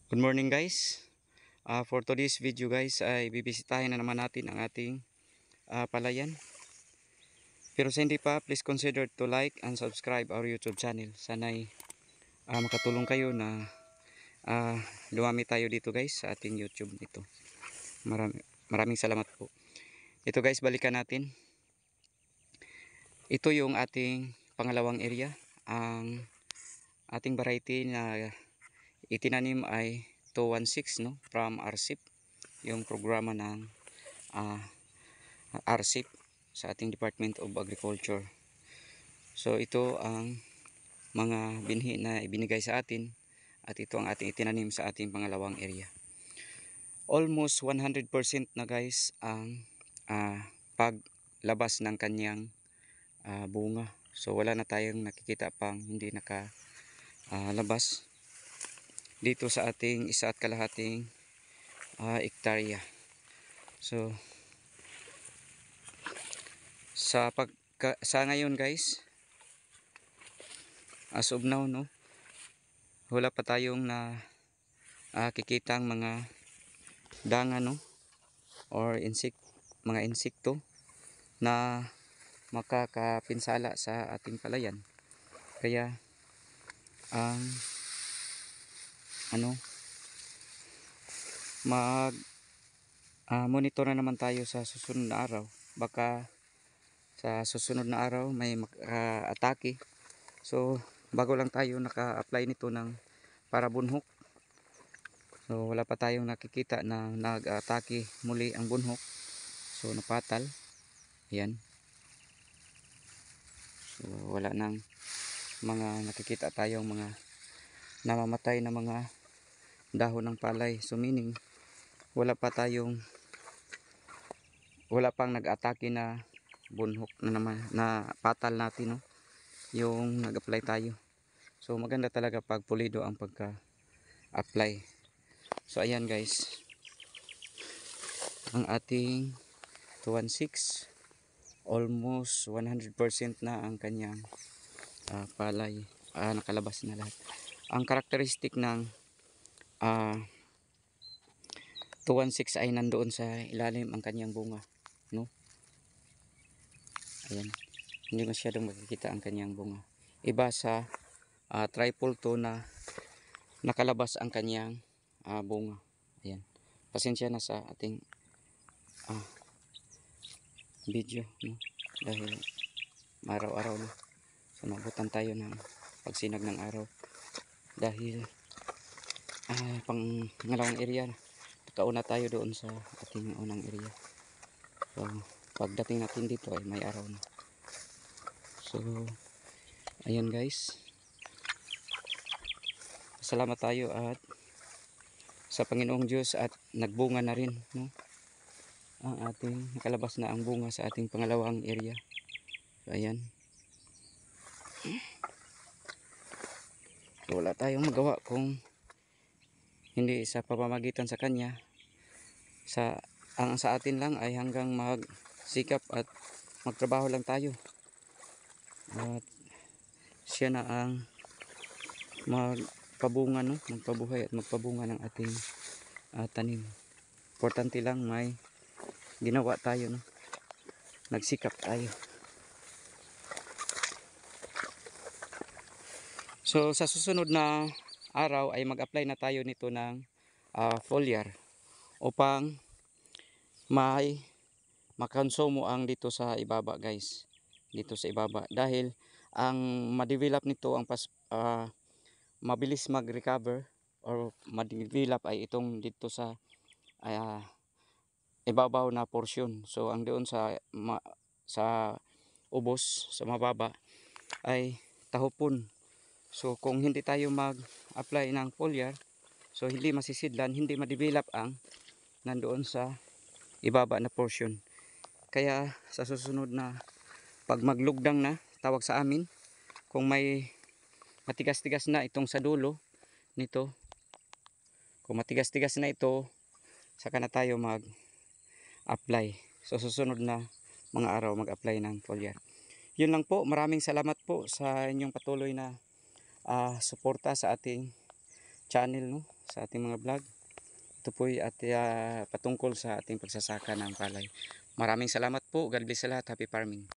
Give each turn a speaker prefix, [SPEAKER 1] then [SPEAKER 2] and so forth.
[SPEAKER 1] Good morning guys. For today's video guys ay bibisitahin na naman natin ang ating palayan. Pero sa hindi pa, please consider to like and subscribe our YouTube channel. Sana'y makatulong kayo na lumami tayo dito guys sa ating YouTube nito. Maraming salamat po. Ito guys, balikan natin. Ito yung ating pangalawang area. Ang ating variety na itinanim ay 216 no, from RCIP, yung programa ng RCIP sa ating Department of Agriculture. So ito ang mga binhi na ibinigay sa atin at ito ang ating itinanim sa ating pangalawang area. Almost 100% na guys ang paglabas ng kanyang bunga. So wala na tayong nakikita pang hindi nakalabas dito sa ating 1.5 hektarya. So sa ngayon guys, as of now no, wala pa tayong kikitang mga danga no, or mga insekto na makakapinsala sa ating palayan. Kaya ang monitor na naman tayo sa susunod na araw. Baka sa susunod na araw may atake. So bago lang tayo naka-apply nito ng parabunhok. So wala pa tayong nakikita na nag-atake muli ang bunhok. So napatal. Ayan. So wala nang mga nakikita tayong mga namamatay na mga dahon ng palay. So meaning wala pang nag-atake na bunhok na naman na patal natin no, yung nag-apply tayo. So maganda talaga pag pulido ang pagka-apply. So ayan guys, ang ating 216 almost 100% na ang kanyang palay, nakalabas na lahat. Ang karakteristik ng 216 ay nandoon sa ilalim ang kanyang bunga no. Ayan, hindi masyadong makikita ang kanyang bunga. Iba sa triple 2 na nakalabas ang kanyang bunga. Ayan, pasensya na sa ating video no, dahil araw-araw na. So nabutan tayo ng pagsinag ng araw dahil pangalawang area, kauna tayo doon sa ating unang area. So pagdating natin dito ay may araw na. So ayan guys, salamat tayo at sa Panginoong Diyos at nagbunga na rin no, ang ating nakalabas na ang bunga sa ating pangalawang area. So ayan, so wala tayong magawa kung hindi sa pamamagitan sa kanya. Ang sa atin lang ay hanggang magsikap at magtrabaho lang tayo at siya na ang magpabunga no, magpabuhay at magpabunga ng ating tanim. Importante lang may ginawa tayo no, nagsikap tayo. So sa susunod na araw ay mag-apply na tayo nito ng foliar upang may makonsumo ang dito sa ibaba guys, dito sa ibaba, dahil ang ma-develop nito ang mabilis mag-recover or ma-develop ay itong dito sa ibabaw na portion. So ang doon sa ubos sa mababa ay tahupon. So kung hindi tayo mag-apply ng foliar, so hindi masisidlan, hindi ma-develop ang nandoon sa ibaba na portion. Kaya sa susunod na pag maglugdang na, tawag sa amin, kung may matigas-tigas na itong sa dulo nito, kung matigas-tigas na ito, saka na tayo mag-apply. So susunod na mga araw mag-apply ng foliar. Yun lang po, maraming salamat po sa inyong patuloy na suporta sa ating channel, no, sa ating mga vlog. Ito po ay patungkol sa ating pagsasaka ng palay. Maraming salamat po. God bless sa lahat. Happy farming.